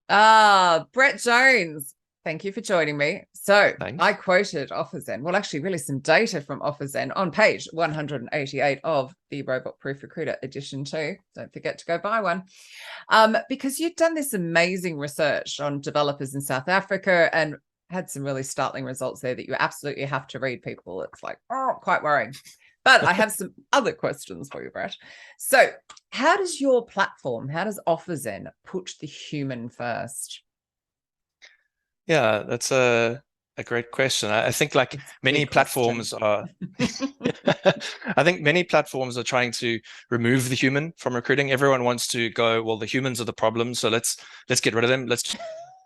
Brett Jones, thank you for joining me. So I Thanks. quoted OfferZen, well, actually, really some data from OfferZen on page 188 of the Robot Proof Recruiter edition 2. Don't forget to go buy one. Because you've done this amazing research on developers in South Africa and had some really startling results there that you absolutely have to read, people. It's like, oh, quite worrying. But I have some other questions for you, Brett. So how does your platform, how does OfferZen put the human first? Yeah, that's a great question. I think like It's a many big question. platforms are, I think many platforms are trying to remove the human from recruiting. Everyone wants to go, well, the humans are the problem, so let's get rid of them. Let's do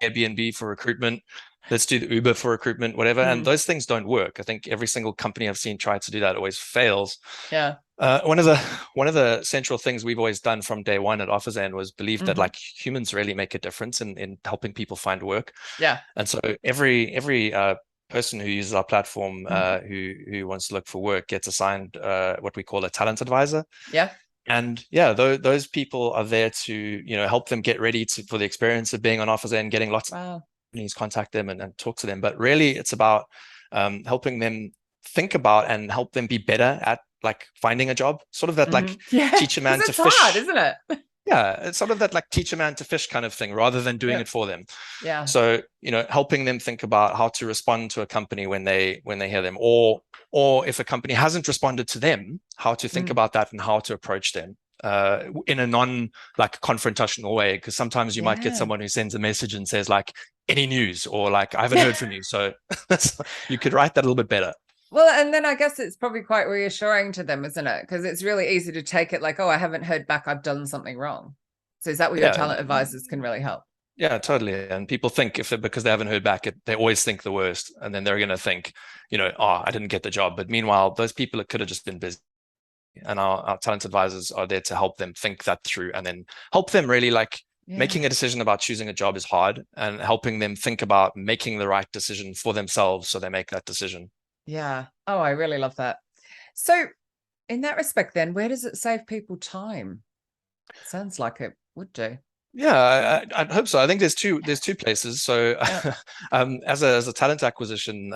Airbnb for recruitment. Let's do the Uber for recruitment, whatever. And Mm, those things don't work. I think every single company I've seen try to do that always fails. yeah. One of the central things we've always done from day one at OfferZen was believe that Hmm. like humans really make a difference in helping people find work. Yeah. And so every person who uses our platform Mm, who wants to look for work gets assigned what we call a talent advisor. yeah. And yeah, those people are there to help them get ready for the experience of being on OfferZen and getting lots of Wow. companies contact them and talk to them. But really, it's about helping them think about and help them be better at like finding a job. Sort of that Hmm. like Yeah. teach a Because man to it's hard, fish. isn't it? Yeah, it's sort of that like teach a man to fish kind of thing rather than doing Yeah. it for them. Yeah. So, helping them think about how to respond to a company when they hear them, or if a company hasn't responded to them, how to think Mm, about that and how to approach them in a non like confrontational way. Because sometimes you might get yeah. someone who sends a message and says like any news or like I haven't Yeah. heard from you. So you could write that a little bit better. Well, and then I guess it's probably quite reassuring to them, isn't it? Because it's really easy to take it like, oh, I haven't heard back. I've done something wrong. So is that where your Yeah, talent advisors can really help? yeah, totally. And people think because they haven't heard back, they always think the worst, and then they're going to think, oh, I didn't get the job. But meanwhile, those people it could have just been busy. And our talent advisors are there to help them think that through, and then help them really like Yeah. making a decision about choosing a job is hard, and helping them think about making the right decision for themselves so they make that decision. Yeah. Oh, I really love that. So in that respect, then, where does it save people time? Sounds like it would do. Yeah, I hope so. I think there's two places. So, Yeah. as a talent acquisition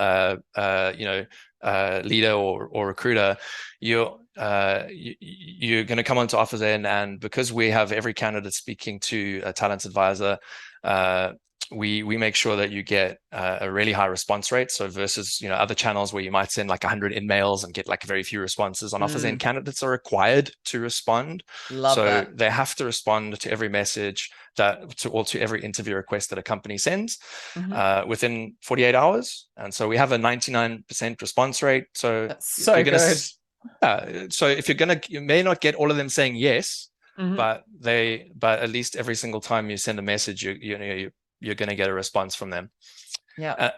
leader or recruiter, you're going to come onto OfferZen, and because we have every candidate speaking to a talent advisor, uh, we make sure that you get a really high response rate. So versus other channels where you might send like 100 emails and get like very few responses, on OfferZen Mm, candidates are required to respond. love So that. they have to respond to every message to every interview request that a company sends Hmm. within 48 hours. And so we have a 99% response rate. So That's you're so going good. to, so if you may not get all of them saying yes, Hmm. but at least every single time you send a message, you're going to get a response from them. Yeah. Uh,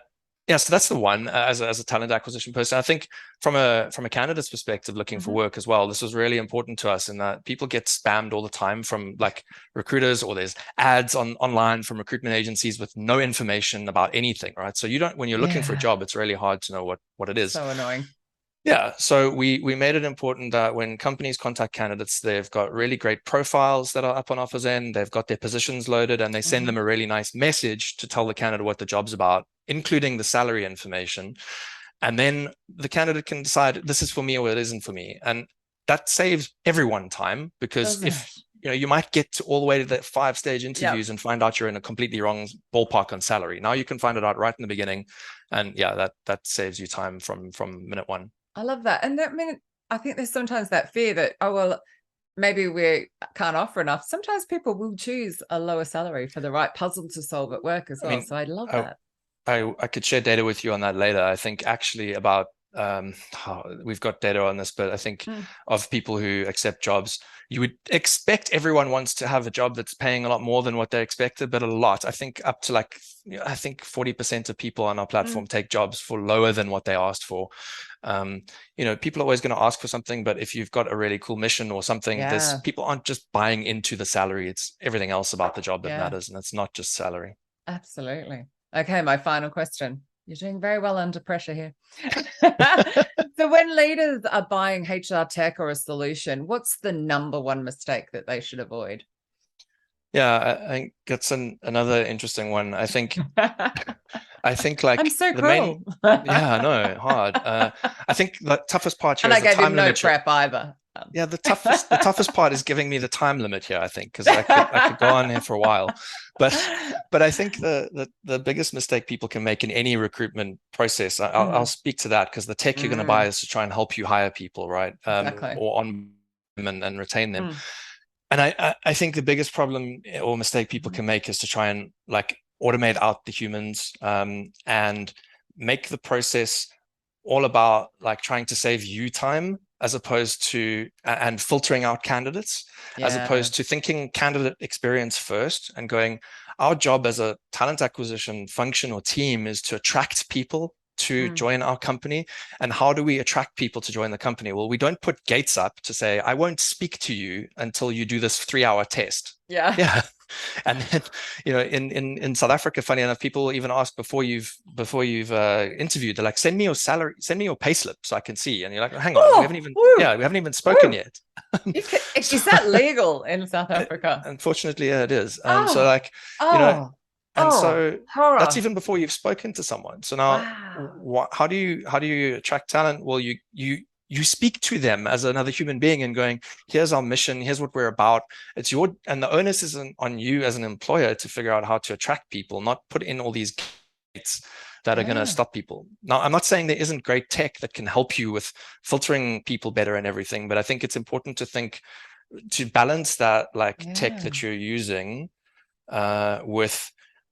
yeah, so that's the one as a talent acquisition person. I think from a candidate's perspective, looking for Hmm. work as well, this was really important to us in that people get spammed all the time from like recruiters, or there's ads online from recruitment agencies with no information about anything, right? So you don't when you're looking for a Yeah. job, it's really hard to know what it is. So annoying. Yeah, so we made it important that when companies contact candidates, they've got really great profiles that are up on OfferZen, they've got their positions loaded, and they send them Hmm. a really nice message to tell the candidate what the job's about, including the salary information. And then the candidate can decide this is for me or it isn't for me. And that saves everyone time, because Doesn't if it? you might get to all the way to the 5-stage Yeah. interviews and find out you're in a completely wrong ballpark on salary. Now you can find it out right in the beginning, and yeah, that saves you time from minute one. I love that. And that, I mean, I think there's sometimes that fear that, oh, well, maybe we can't offer enough. Sometimes people will choose a lower salary for the right puzzle to solve at work as I well. mean, So I love I, that. I could share data with you on that later. I think actually about we've got data on this, but I think Mm, of people who accept jobs, you would expect everyone wants to have a job that's paying a lot more than what they expected, but a lot. I think up to like I think 40% of people on our mm, platform take jobs for lower than what they asked for. Um, people are always going to ask for something, but if you've got a really cool mission or something, there's yeah. people aren't just buying into the salary. It's everything else about the job that Yeah. matters, and it's not just salary. Absolutely. Okay, my final question. You're doing very well under pressure here. So when leaders are buying HR tech or a solution, what's the number one mistake that they should avoid? Yeah, I think that's another interesting one. I think like I'm so the cruel. main, yeah, I know, hard. I think the toughest part here And is I the gave him time no limit. prep either. Yeah, the toughest part is giving me the time limit here, I think, because I could go on here for a while. But I think the biggest mistake people can make in any recruitment process, I'll speak to that, because the tech you're going to buy is to try and help you hire people, right? Exactly. Or on them and retain them. And I think the biggest problem or mistake people can make is to try and like automate out the humans, and make the process all about like trying to save you time, as opposed to and filtering out candidates, as opposed to thinking candidate experience first and going, our job as a talent acquisition function or team is to attract people to join our company. And how do we attract people to join the company? Well, we don't put gates up to say, I won't speak to you until you do this 3-hour test. Yeah. And then, in South Africa, funny enough, people even ask before you've interviewed, they're like, send me your salary, send me your payslip so I can see. And you're like, hang on, we haven't even spoken yet. Is that legal in South Africa? Unfortunately, yeah, it is. So like, so horror. that's even before you've spoken to someone. So now, how do you attract talent? Well, you speak to them as another human being and going, here's our mission, here's what we're about. It's and the onus isn't on you as an employer to figure out how to attract people, not put in all these gates that are going to stop people. Now, I'm not saying there isn't great tech that can help you with filtering people better and everything, but I think it's important to balance that tech that you're using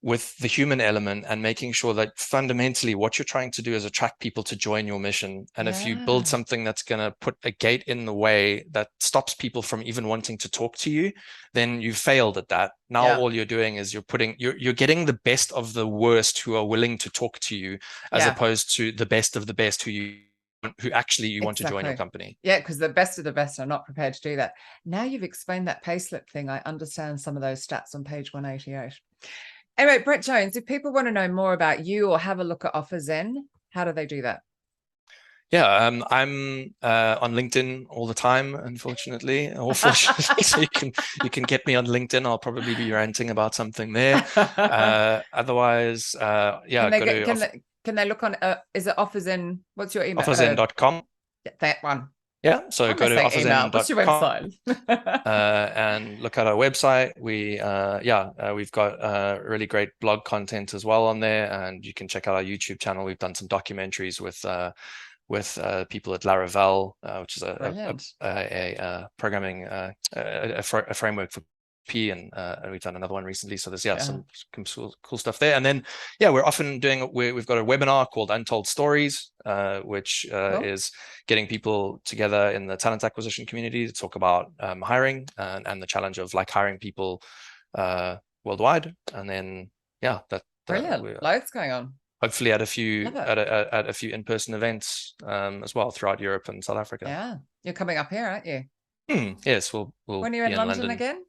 with the human element, and making sure that fundamentally what you're trying to do is attract people to join your mission. And if you build something that's going to put a gate in the way that stops people from even wanting to talk to you, then you failed at that. Now all you're doing is you're getting the best of the worst who are willing to talk to you, as opposed to the best of the best who actually you want to join your company. Yeah, because the best of the best are not prepared to do that. Now you've explained that payslip thing, I understand some of those stats on page 188. Anyway, Brett Jones, if people want to know more about you or have a look at OfferZen, how do they do that? Yeah, I'm on LinkedIn all the time, unfortunately, or fortunately. So you can get me on LinkedIn. I'll probably be ranting about something there. Otherwise, can they look on? Is it OfferZen? What's your email? OfferZen.com. That one. Yeah, so go to OfferZen.com. What's your website? And look at our website. We've got really great blog content as well on there, and you can check out our YouTube channel. We've done some documentaries with people at Laravel, which is a programming a framework for P, and we've done another one recently. So there's some cool stuff there. And then we're often we've got a webinar called Untold Stories, which is getting people together in the talent acquisition community to talk about hiring and the challenge of hiring people worldwide. And then brilliant, loads going on. Hopefully at a few in-person events as well throughout Europe and South Africa. Yeah, you're coming up here, aren't you? Yes, we'll when are you in London again?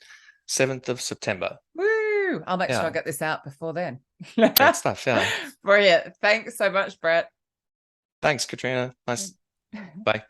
7th of September. Woo! I'll make sure I get this out before then. Great stuff, yeah. Brilliant. Thanks so much, Brett. Thanks, Katrina. Nice. Bye.